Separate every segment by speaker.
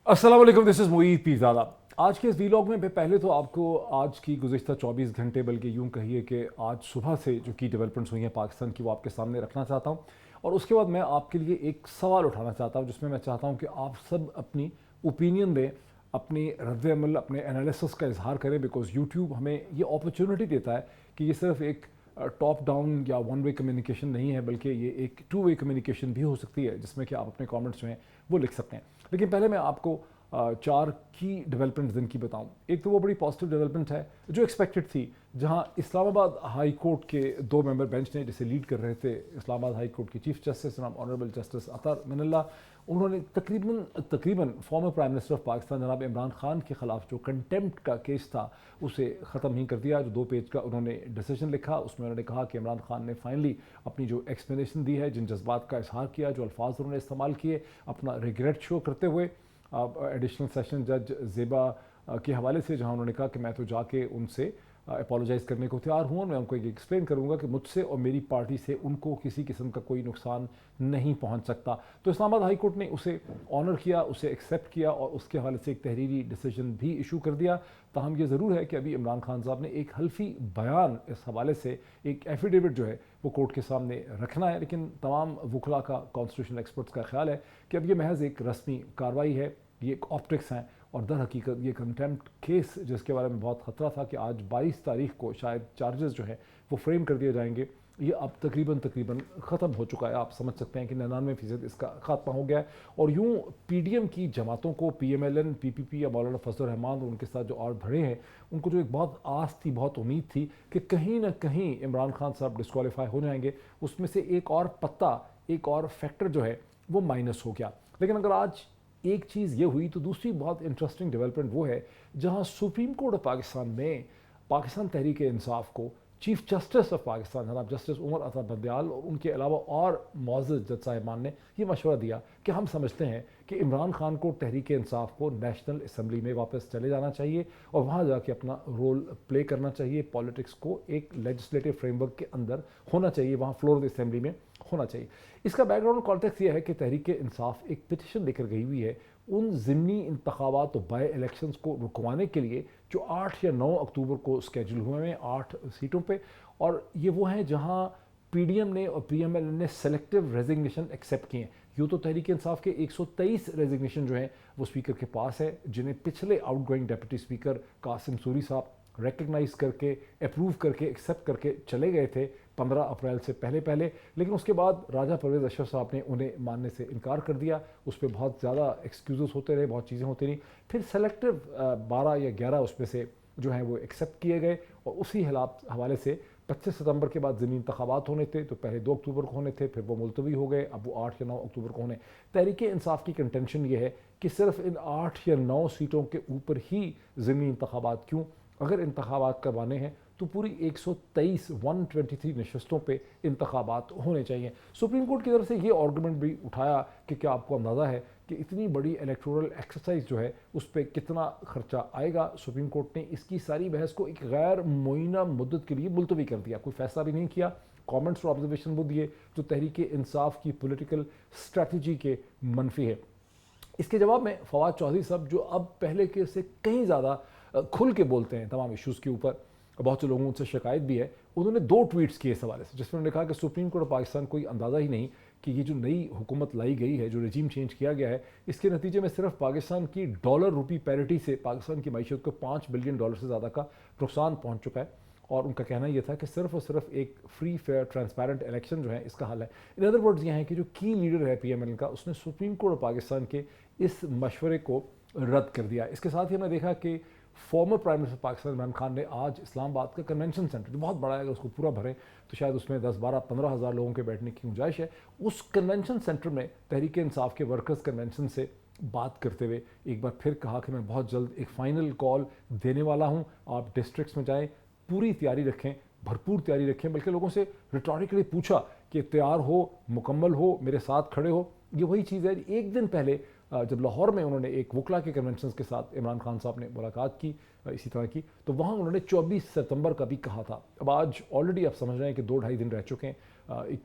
Speaker 1: अस्सलाम वालेकुम, this is Moid Pirzada. आज के इस वीलॉग में मैं पहले तो आपको आज की गुज़िश्ता 24 घंटे बल्कि यूँ कहिए कि आज सुबह से जो की डेवलपमेंट्स हुई हैं पाकिस्तान की वो आपके सामने रखना चाहता हूँ। और उसके बाद मैं आपके लिए एक सवाल उठाना चाहता हूँ जिसमें मैं चाहता हूँ कि आप सब अपनी ओपिनियन दें, अपनी रद्द-ए-अमल, अपने एनालिसिस का इज़हार करें, बिकॉज़ यूट्यूब हमें ये अपॉर्चुनिटी देता है कि ये सिर्फ एक टॉप डाउन या वन वे कम्युनिकेशन नहीं है, बल्कि ये एक टू वे कम्युनिकेशन भी हो सकती है जिसमें कि आप अपने कमेंट्स जो हैं वो लिख सकते हैं। लेकिन पहले मैं आपको चार की डेवलपमेंट्स दिन की बताऊं। एक तो वो बड़ी पॉजिटिव डेवलपमेंट है जो एक्सपेक्टेड थी, जहां इस्लामाबाद हाई कोर्ट के दो मेंबर बेंच ने जिसे लीड कर रहे थे इस्लामाबाद हाई कोर्ट के चीफ जस्टिस जनाब ऑनरेबल जस्टिस अतर मिनल्ला, उन्होंने तकरीबन former prime minister of Pakistan जनाब इमरान खान के ख़िलाफ़ जो कंटेम्प्ट का केस था उसे ख़त्म ही कर दिया। जो 2 पेज का उन्होंने डिसीजन लिखा उसमें उन्होंने कहा कि इमरान खान ने फाइनली अपनी जो एक्सप्लेनेशन दी है, जिन जज्बात का इजहार किया, जो अल्फाज उन्होंने इस्तेमाल किए, अपना रिग्रेट शो करते हुए एडिशनल सेशन जज ज़ेबा के हवाले से, जहां उन्होंने कहा कि मैं तो जाके उनसे अपोलोजाइज़ करने को तैयार हूँ, मैं उनको एक्सप्लेन करूँगा कि मुझसे और मेरी पार्टी से उनको किसी किस्म का कोई नुकसान नहीं पहुँच सकता। तो इस्लामाबाद हाई कोर्ट ने उसे ऑनर किया, उसे एक्सेप्ट किया और उसके हवाले से एक तहरीरी डिसीजन भी इशू कर दिया। ताहम ये ज़रूर है कि अभी इमरान खान साहब ने एक हल्फी बयान इस हवाले से, एक एफिडेविट जो है वो कोर्ट के सामने रखना है, लेकिन तमाम वकला का, कॉन्स्टिट्यूशनल एक्सपर्ट्स का ख्याल है कि अब ये महज एक रस्मी कार्रवाई है, ये एक ऑप्टिक्स हैं और दर हकीकत ये कंटेम्प्ट केस जिसके बारे में बहुत ख़तरा था कि आज 22 तारीख को शायद चार्जेस जो हैं वो फ्रेम कर दिए जाएंगे, ये अब तकरीबन ख़त्म हो चुका है। आप समझ सकते हैं कि 99% इसका खात्मा हो गया है। और यूँ पीडीएम की जमातों को, पीएमएलएन, पीपीपी या मौलाना फजल रहमान और उनके साथ जो और भरे हैं, उनको जो एक बहुत आस थी, बहुत उम्मीद थी कि कहीं ना कहीं इमरान खान साहब डिस्क्वालीफाई हो जाएंगे, उसमें से एक और पत्ता, एक और फैक्टर जो है वो माइनस हो गया। लेकिन अगर आज एक चीज़ ये हुई तो दूसरी बहुत इंटरेस्टिंग डेवलपमेंट वो है जहां सुप्रीम कोर्ट ऑफ पाकिस्तान में पाकिस्तान तहरीक इंसाफ को चीफ जस्टिस ऑफ पाकिस्तान जनाब जस्टिस उमर अता बंदयाल और उनके अलावा और मौजूद जज साहिबान ने ये मशवरा दिया कि हम समझते हैं कि इमरान खान को तहरीक इंसाफ को नेशनल असम्बली में वापस चले जाना चाहिए और वहाँ जाके अपना रोल प्ले करना चाहिए। पॉलिटिक्स को एक लेजिस्लेटिव फ्रेमवर्क के अंदर होना चाहिए, वहाँ फ्लोर असम्बली में होना चाहिए। इसका बैकग्राउंड कॉन्टेक्स्ट यह है कि तहरीक इंसाफ एक पिटिशन लेकर गई हुई है उन ज़िमनी इंतखाबात और बाई इलेक्शंस को रुकवाने के लिए जो 8 या 9 अक्टूबर को स्केजूल हुए हैं 8 सीटों पे। और ये वो हैं जहां पीडीएम ने और पीएमएल ने सेलेक्टिव रेजिग्नेशन एक्सेप्ट किए हैं। यूँ तो तहरीक इंसाफ के 123 रेजिग्नेशन जो हैं वो स्पीकर के पास है, जिन्हें पिछले outgoing deputy speaker Qasim Suri Sahab recognise करके, अप्रूव करके, एक्सेप्ट करके चले गए थे 15 अप्रैल से पहले। लेकिन उसके बाद राजा परवेज़ अशरफ साहब ने उन्हें मानने से इनकार कर दिया। उस पर बहुत ज़्यादा एक्सक्यूज़ होते रहे, बहुत चीज़ें होती रहीं। फिर सेलेक्टिव 12 या 11 उसमें से जो हैं वो एक्सेप्ट किए गए और उसी हवाले से 25 सितंबर के बाद ज़मीनी इंतखाबात होने थे, तो पहले 2 अक्टूबर को होने थे, फिर वो मुलतवी हो गए, अब वो 8 या 9 अक्टूबर को होने। तहरीक इंसाफ की कंटेंशन ये है कि सिर्फ इन 8 या 9 सीटों के ऊपर ही ज़मीनी इंतखाबात क्यों, अगर इंतखाबात करवाने हैं तो पूरी 123 नशस्तों पे इंतखाबात होने चाहिए। सुप्रीम कोर्ट की तरफ से ये आर्गूमेंट भी उठाया कि क्या आपको अंदाज़ा है कि इतनी बड़ी इलेक्टोरल एक्सरसाइज जो है उस पर कितना खर्चा आएगा। सुप्रीम कोर्ट ने इसकी सारी बहस को एक गैर मुइना मुद्दत के लिए मुलतवी कर दिया, कोई फैसला भी नहीं किया। कमेंट्स और ऑब्जर्वेशन वो दिए जो तहरीक इंसाफ की पॉलिटिकल स्ट्रैटेजी के मनफी है। इसके जवाब में फवाद चौधरी साहब, जो अब पहले के से कहीं ज़्यादा खुल के बोलते हैं तमाम इश्यूज़ के ऊपर, बहुत से लोगों से शिकायत भी है, उन्होंने 2 ट्वीट्स किए इस हवाले से, जिसमें उन्होंने कहा कि सुप्रीम कोर्ट ऑफ पाकिस्तान कोई अंदाज़ा ही नहीं कि ये जो नई हुकूमत लाई गई है, जो रजीम चेंज किया गया है, इसके नतीजे में सिर्फ पाकिस्तान की डॉलर रुपी पैरिटी से पाकिस्तान की मईशत को $5 बिलियन से ज़्यादा का नुकसान पहुँच चुका है। और उनका कहना यह था कि सिर्फ और सिर्फ एक फ्री फेयर ट्रांसपेरेंट इलेक्शन जो है इसका हल है। इन अदर वर्ड्स यह है कि जो की लीडर है पीएमएल का, उसने सुप्रीम कोर्ट ऑफ पाकिस्तान के इस मशवरे को रद्द कर दिया। इसके साथ ही हमने देखा कि former prime minister Pakistan Imran Khan ने आज इस्लामाबाद का कन्वेंशन सेंटर, जो बहुत बड़ा है, अगर उसको पूरा भरें तो शायद उसमें 10, 12, 15 हज़ार लोगों के बैठने की गुंजाइश है, उस कन्वेंशन सेंटर में तहरीक इंसाफ के वर्कर्स कन्वेंशन से बात करते हुए एक बार फिर कहा कि मैं बहुत जल्द एक फ़ाइनल कॉल देने वाला हूँ, आप डिस्ट्रिक्ट्स में जाएँ, पूरी तैयारी रखें, भरपूर तैयारी रखें। बल्कि लोगों से रिटोरिकली पूछा कि तैयार हो, मुकम्मल हो, मेरे साथ खड़े हो। ये वही चीज़ है, एक दिन पहले जब लाहौर में उन्होंने एक वकला के कन्वेंशन के साथ इमरान खान साहब ने मुलाकात की इसी तरह की, तो वहाँ उन्होंने 24 सितंबर का भी कहा था। अब आज ऑलरेडी आप समझ रहे हैं कि 2-2.5 दिन रह चुके हैं,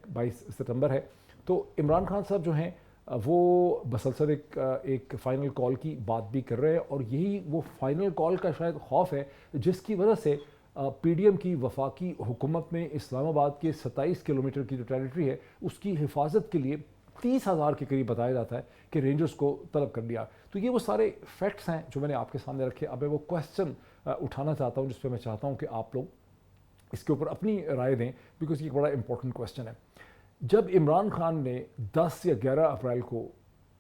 Speaker 1: 22 सितंबर है। तो इमरान खान साहब जो हैं वो बसलसर एक फ़ाइनल कॉल की बात भी कर रहे हैं, और यही वो फ़ाइनल कॉल का शायद खौफ है जिसकी वजह से पीडीएम की वफाकी हुकूमत में इस्लामाबाद के 27 किलोमीटर की जो टेरिटरी है उसकी हिफाजत के लिए 30,000 के करीब बताया जाता है कि रेंजर्स को तलब कर लिया। तो ये वो सारे फैक्ट्स हैं जो मैंने आपके सामने रखे। अब मैं वो क्वेश्चन उठाना चाहता हूँ जिस पर मैं चाहता हूँ कि आप लोग इसके ऊपर अपनी राय दें, बिकॉज ये एक बड़ा इंपॉर्टेंट क्वेश्चन है। जब इमरान खान ने 10 या 11 अप्रैल को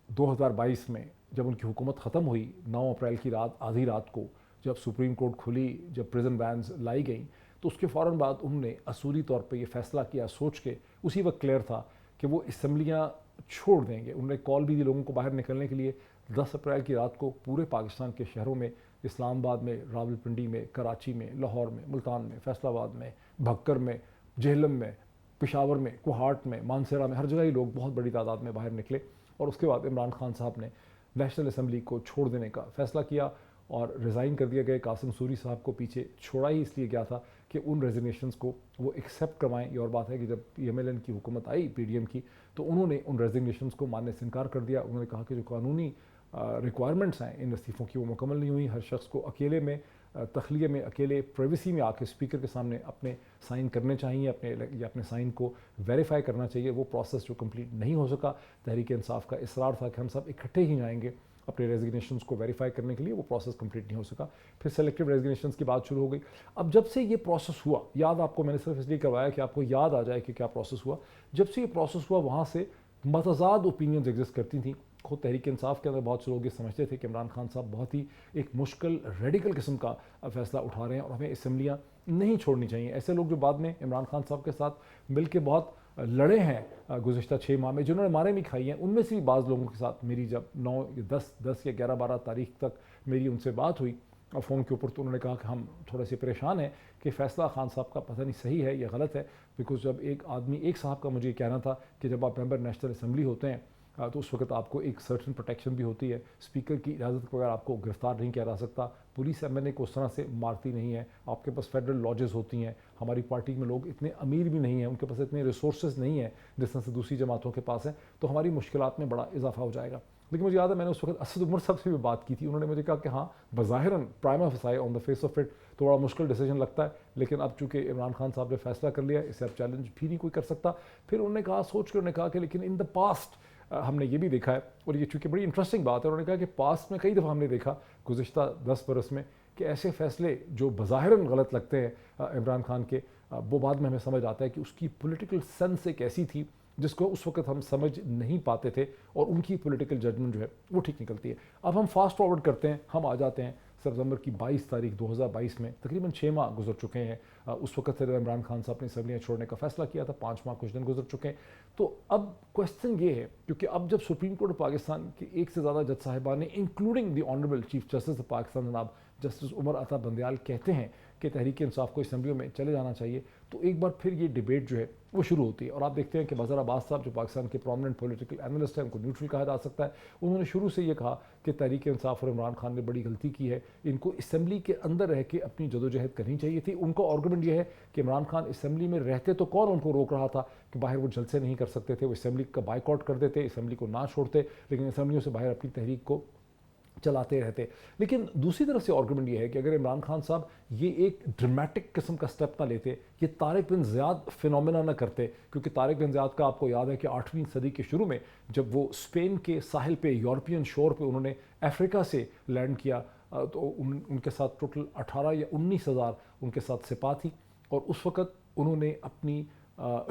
Speaker 1: 2022 में जब उनकी हुकूमत ख़त्म हुई, 9 अप्रैल की रात, आधी रात को जब सुप्रीम कोर्ट खुली, जब प्रिजन वैन्स लाई गई, तो उसके फ़ौरन बाद उन्होंने असूली तौर पे ये फ़ैसला किया, सोच के उसी वक्त क्लियर था कि वो असम्बलियाँ छोड़ देंगे। उन्होंने कॉल भी दी लोगों को बाहर निकलने के लिए। 10 अप्रैल की रात को पूरे पाकिस्तान के शहरों में, इस्लामाबाद में, रावलपिंडी में, कराची में, लाहौर में, मुल्तान में, फैसलाबाद में, भक्कर में, जेहलम में, पेशावर में, कोहाट में, मानसरा में, हर जगह ही लोग बहुत बड़ी तादाद में बाहर निकले। और उसके बाद इमरान खान साहब ने नेशनल असम्बली को छोड़ देने का फ़ैसला किया और रिज़ाइन कर दिया गया। कासिम सूरी साहब को पीछे छोड़ा ही इसलिए गया था कि उन रेजिग्नेशंस को वो एक्सेप्ट करवाएं। ये और बात है कि जब पीएमएलएन की हुकूमत आई पीडीएम की, तो उन्होंने उन रेजिग्नेशंस को मानने से इनकार कर दिया। उन्होंने कहा कि जो कानूनी रिक्वायरमेंट्स हैं इन इस्तीफ़ों की वो मुकम्मल नहीं हुई। हर शख्स को अकेले में, तखलिए में, अकेले प्राइवेसी में आके स्पीकर के सामने अपने साइन करने चाहिए, अपने साइन को वेरीफाई करना चाहिए। वो प्रोसेस जो कंप्लीट नहीं हो सका, तहरीक इंसाफ का इसरार था कि हम सब इकट्ठे ही जाएंगे अपने रेजिग्नेशंस को वेरीफाई करने के लिए, वो प्रोसेस कंप्लीट नहीं हो सका। फिर सेलेक्टिव रेजिग्नेशंस की बात शुरू हो गई। अब जब से ये प्रोसेस हुआ, याद आपको मैंने सिर्फ इसलिए करवाया कि आपको याद आ जाए कि क्या प्रोसेस हुआ। जब से ये प्रोसेस हुआ वहाँ से मतज़ाद ओपिनियंस एग्जिस्ट करती थी। खुद तहरीक इंसाफ के अंदर बहुत से लोग ये समझते थे कि इमरान खान साहब बहुत ही एक मुश्किल रेडिकल किस्म का फ़ैसला उठा रहे हैं और हमें असम्बलियाँ नहीं छोड़नी चाहिए। ऐसे लोग जो बाद में इमरान खान साहब के साथ मिल के बहुत लड़े हैं गुज़िश्ता 6 माह में, जिन्होंने मारे भी खाई हैं, उनमें से भी बाज़ लोगों के साथ मेरी जब 9 या 10 या 11-12 तारीख तक मेरी उनसे बात हुई और फ़ोन के ऊपर, तो उन्होंने कहा कि हम थोड़े से परेशान हैं कि फ़ैसला खान साहब का पता नहीं सही है या गलत है। बिकॉज जब एक आदमी, एक साहब का मुझे कहना था कि जब आप मेंबर नेशनल असम्बली होते हैं तो उस वक्त आपको एक सर्टन प्रोटेक्शन भी होती है। स्पीकर की इजाज़त के बगैर आपको गिरफ्तार नहीं किया जा सकता। पुलिस एमएनए को उस तरह से मारती नहीं है। आपके पास फेडरल लॉजेस होती हैं। हमारी पार्टी में लोग इतने अमीर भी नहीं हैं, उनके पास इतने रिसोर्सेज नहीं है जिस तरह से दूसरी जमातों के पास है, तो हमारी मुश्किलात में बड़ा इजाफा हो जाएगा। लेकिन मुझे याद है मैंने उस वक्त असद उमर साहब से भी बात की थी। उन्होंने मुझे कहा कि हाँ, बज़ाहिरन प्राइमा फसाए on the face of it तो बड़ा मुश्किल डिसीजन लगता है, लेकिन अब चूँकि इमरान खान साहब ने फैसला कर लिया, इसे अब चैलेंज भी नहीं कोई कर सकता। फिर उन्होंने कहा, सोच कर उन्होंने कहा कि लेकिन इन द पास्ट हमने ये भी देखा है, और ये चूँकि बड़ी इंटरेस्टिंग बात है, उन्होंने कहा कि पास्ट में कई दफ़ा हमने देखा गुज़िश्ता 10 बरस में कि ऐसे फ़ैसले जो बज़ाहिरन गलत लगते हैं इमरान खान के, वो बाद में हमें समझ आता है कि उसकी पॉलिटिकल सेंस एक ऐसी थी जिसको उस वक्त हम समझ नहीं पाते थे, और उनकी पॉलिटिकल जजमेंट जो है वो ठीक निकलती है। अब हम फास्ट फॉरवर्ड करते हैं, हम आ जाते हैं सितंबर की 22 तारीख 2022 में। तकरीबन 6 माह गुजर चुके हैं उस वक्त से इमरान खान साहब ने असम्बलियाँ छोड़ने का फैसला किया था। 5 माह कुछ दिन गुजर चुके हैं। तो अब क्वेश्चन ये है, क्योंकि अब जब सुप्रीम कोर्ट पाकिस्तान के एक से ज़्यादा जज साहिबान ने, including the honourable chief justice of Pakistan जनाब जस्टिस उमर अता बंदयाल, कहते हैं कि तहरीक इंसाफ को असम्बलियों में चले जाना चाहिए, तो एक बार फिर ये डिबेट जो है वो शुरू होती है। और आप देखते हैं कि बज़र अब्बास साहब जो पाकिस्तान के प्रोमिनेंट पॉलिटिकल एनालिस्ट हैं, उनको न्यूट्रल कहा जा सकता है, उन्होंने शुरू से ये कहा कि तहरीक इंसाफ और इमरान खान ने बड़ी गलती की है, इनको असम्बली के अंदर रह के अपनी जदोजहद करनी चाहिए थी। उनका आर्गूमेंट ये है कि इमरान खान असम्बली में रहते तो कौन उनको रोक रहा था कि बाहर वो जलसे नहीं कर सकते थे, वो असम्बली का बाइकआउट कर देते, असम्बली को ना छोड़ते, लेकिन असम्बलियों से बाहर अपनी तहरीक को चलाते रहते। लेकिन दूसरी तरफ से आर्गूमेंट ये है कि अगर इमरान खान साहब ये एक ड्रामेटिक किस्म का स्टेप ना लेते, ये तारिक बिन ज़ियाद फिनोमेना ना करते, क्योंकि तारिक बिन ज़ियाद का आपको याद है कि 8वीं सदी के शुरू में जब वो स्पेन के साहिल पे, यूरोपियन शोर पे उन्होंने अफ्रीका से लैंड किया, तो उनके साथ टोटल 18 या 19 हज़ार उनके साथ सिपा थी, और उस वक़्त उन्होंने अपनी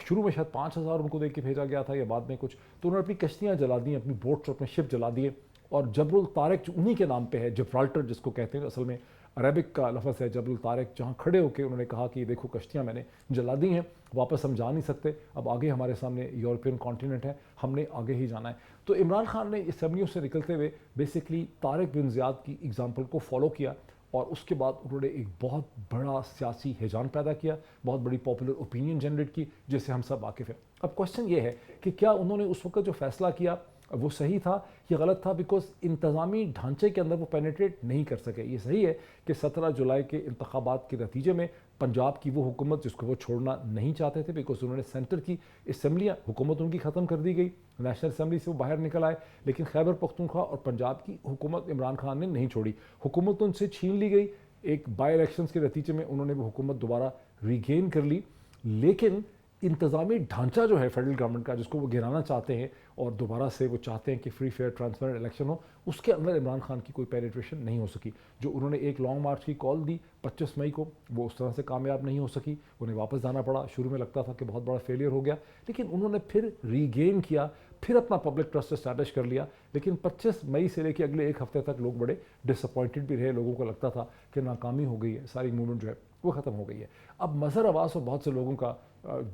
Speaker 1: शुरू में शायद 5,000 उनको दे के भेजा गया था या बाद में कुछ, तो उन्होंने अपनी कश्तियाँ जला दी, अपनी बोट्स, अपने शिप जला दिए, और जबरुल तारिक जो उन्हीं के नाम पे है, जिब्राल्टर जिसको कहते हैं, असल में अरबिक का लफ्ज़ है जबरुल तारिक, जहाँ खड़े होकर उन्होंने कहा कि देखो कश्तियाँ मैंने जला दी हैं, वापस हम जा नहीं सकते, अब आगे हमारे सामने यूरोपियन कॉन्टिनेंट है, हमने आगे ही जाना है। तो इमरान खान ने असम्बलियों से निकलते हुए बेसिकली तारिक बिन ज़ियाद की एग्ज़ाम्पल को फॉलो किया, और उसके बाद उन्होंने एक बहुत बड़ा सियासी हिजान पैदा किया, बहुत बड़ी पॉपुलर ओपिनियन जनरेट की, जिससे हम सब वाकिफ़ हैं। अब क्वेश्चन ये है कि क्या उन्होंने उस वक्त जो फ़ैसला किया وہ صحیح تھا یہ غلط تھا؟ بیکاز انتظامی ڈھانچے کے اندر وہ پینیٹریٹ نہیں کر سکے. یہ صحیح ہے کہ 17 جولائی کے انتخابات کے نتیجے میں پنجاب کی وہ حکومت جس کو وہ چھوڑنا نہیں چاہتے تھے، بیکاز انہوں نے سینٹر کی اسمبلیاں، حکومت ان کی ختم کر دی گئی، نیشنل اسمبلی سے وہ باہر نکل آئے، لیکن خیبر پختونخوا اور پنجاب کی حکومت عمران خان نے نہیں چھوڑی. حکومت ان سے چھین لی گئی، ایک بائی الیکشنز کے نتیجے میں انہوں نے وہ حکومت دوبارہ ریگین کر لی، لیکن انتظامی ڈھانچہ جو ہے فیڈرل گورنمنٹ کا جس کو وہ گرانا چاہتے ہیں اور دوبارہ سے وہ چاہتے ہیں کہ فری فیئر ٹرانسپیرنٹ الیکشن ہو، اس کے اندر عمران خان کی کوئی پینیٹریشن نہیں ہو سکی. جو انہوں نے ایک لانگ مارچ کی کال دی 25 مئی کو، وہ اس طرح سے کامیاب نہیں ہو سکی، انہیں واپس جانا پڑا. شروع میں لگتا تھا کہ بہت بڑا فیلئر ہو گیا، لیکن انہوں نے پھر ریگین کیا، پھر اپنا پبلک ٹرسٹ اسٹیبلش کر لیا. لیکن 25 مئی سے لے کے اگلے ایک ہفتے تک لوگ بڑے ڈس اپوائنٹڈ بھی رہے، لوگوں کو لگتا تھا کہ ناکامی ہو گئی ہے، ساری موومنٹ جو ہے وہ ختم ہو گئی ہے. اب مظہر عباس اور بہت سے لوگوں کا،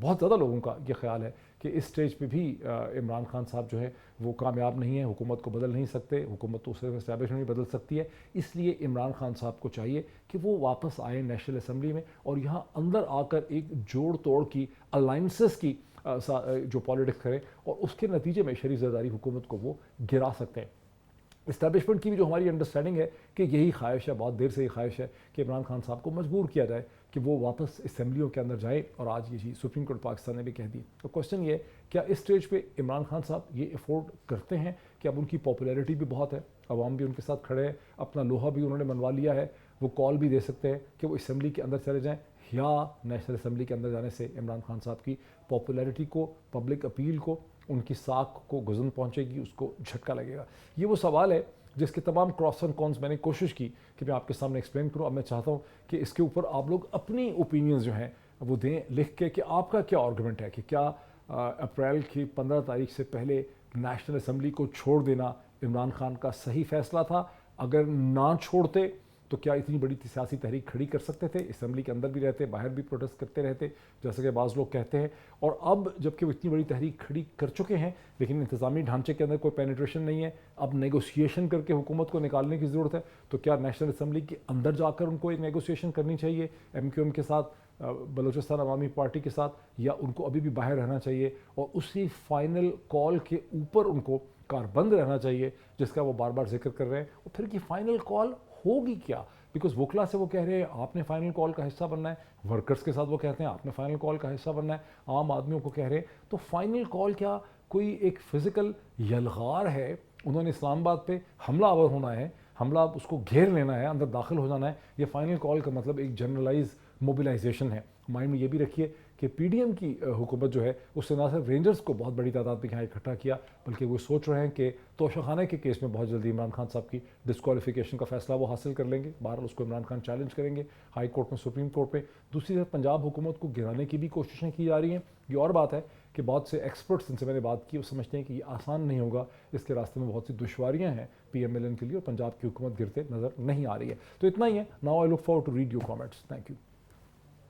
Speaker 1: بہت زیادہ لوگوں کا یہ خیال ہے کہ اس سٹیج پہ بھی عمران خان صاحب جو ہے وہ کامیاب نہیں ہیں، حکومت کو بدل نہیں سکتے، حکومت تو صرف اسٹیبلشمنٹ نہیں بدل سکتی ہے. اس لیے عمران خان صاحب کو چاہیے کہ وہ واپس آئیں نیشنل اسمبلی میں اور یہاں اندر آ کر ایک جوڑ توڑ کی الائنسز کی جو پالیٹکس کریں اور اس کے نتیجے میں شریف زرداری حکومت کو وہ گرا سکتے ہیں. اسٹیبلشمنٹ کی بھی جو ہماری انڈرسٹینڈنگ ہے کہ یہی خواہش ہے، بہت دیر سے یہ خواہش ہے کہ عمران خان صاحب کو مجبور کیا جائے کہ وہ واپس اسمبلیوں کے اندر جائیں، اور آج یہ چیز سپریم کورٹ پاکستان نے بھی کہہ دی. تو کوشچن یہ ہے کیا اس اسٹیج پہ عمران خان صاحب یہ افورڈ کرتے ہیں کہ اب ان کی پاپولیرٹی بھی بہت ہے، عوام بھی ان کے ساتھ کھڑے ہیں، اپنا لوہا بھی انہوں نے منوا لیا ہے، وہ کال بھی دے سکتے ہیں کہ وہ اسمبلی کے اندر چلے جائیں، یا نیشنل اسمبلی کے اندر جانے سے عمران خان صاحب کی پاپولیرٹی کو، پبلک اپیل کو، ان کی ساکھ کو گزن پہنچے گی، اس کو جھٹکا لگے گا. یہ وہ سوال ہے جس کے تمام کراس اینڈ کونس میں نے کوشش کی کہ میں آپ کے سامنے ایکسپلین کروں. اب میں چاہتا ہوں کہ اس کے اوپر آپ لوگ اپنی اوپینینز جو ہیں وہ دیں لکھ کے کہ آپ کا کیا آرگومنٹ ہے، کہ کیا اپریل کی 15 تاریخ سے پہلے نیشنل اسمبلی کو چھوڑ دینا عمران خان کا صحیح فیصلہ تھا؟ اگر نہ چھوڑتے تو کیا اتنی بڑی سیاسی تحریک کھڑی کر سکتے تھے؟ اسمبلی کے اندر بھی رہتے، باہر بھی پروٹیسٹ کرتے رہتے جیسا کہ بعض لوگ کہتے ہیں. اور اب جب کہ وہ اتنی بڑی تحریک کھڑی کر چکے ہیں لیکن انتظامی ڈھانچے کے اندر کوئی پینیٹریشن نہیں ہے، اب نیگوسیشن کر کے حکومت کو نکالنے کی ضرورت ہے. تو کیا نیشنل اسمبلی کے اندر جا کر ان کو ایک نیگوسیشن کرنی چاہیے ایم کیو ایم کے ساتھ، بلوچستان عوامی پارٹی کے ساتھ، یا ان کو ابھی بھی باہر رہنا چاہیے اور اسی فائنل کال کے اوپر ان کو کاربند رہنا چاہیے جس کا وہ بار بار ذکر کر رہے ہیں؟ اور پھر کی فائنل کال ہوگی کیا؟ بیکاز وکلا سے وہ کہہ رہے ہیں آپ نے فائنل کال کا حصہ بننا ہے، ورکرز کے ساتھ وہ کہتے ہیں آپ نے فائنل کال کا حصہ بننا ہے، عام آدمیوں کو کہہ رہے ہیں. تو فائنل کال کیا کوئی ایک فزیکل یلغار ہے؟ انہوں نے اسلام آباد پہ حملہ آور ہونا ہے، حملہ اس کو گھیر لینا ہے، اندر داخل ہو جانا ہے. یہ فائنل کال کا مطلب ایک جنرلائز موبلائزیشن ہے. مائنڈ میں یہ بھی رکھیے کہ پی ڈی ایم کی حکومت جو ہے اس سے نہ صرف رینجرز کو بہت بڑی تعداد میں یہاں اکٹھا کیا، بلکہ وہ سوچ رہے ہیں کہ توشہ خانے کے کیس میں بہت جلدی عمران خان صاحب کی ڈسکوالیفیکیشن کا فیصلہ وہ حاصل کر لیں گے. بہرحال اس کو عمران خان چیلنج کریں گے ہائی کورٹ میں، سپریم کورٹ میں. دوسری طرف پنجاب حکومت کو گرانے کی بھی کوششیں کی جا رہی ہیں. یہ اور بات ہے کہ بہت سے ایکسپرٹس جن سے میں نے بات کی وہ سمجھتے ہیں کہ یہ آسان نہیں ہوگا، اس کے راستے میں بہت سی دشواریاں ہیں پی ایم ایل این کے لیے، اور پنجاب کی حکومت گرتے نظر نہیں آ رہی ہے. تو اتنا ہی ہے. Now I look forward to read your comments. Thank you.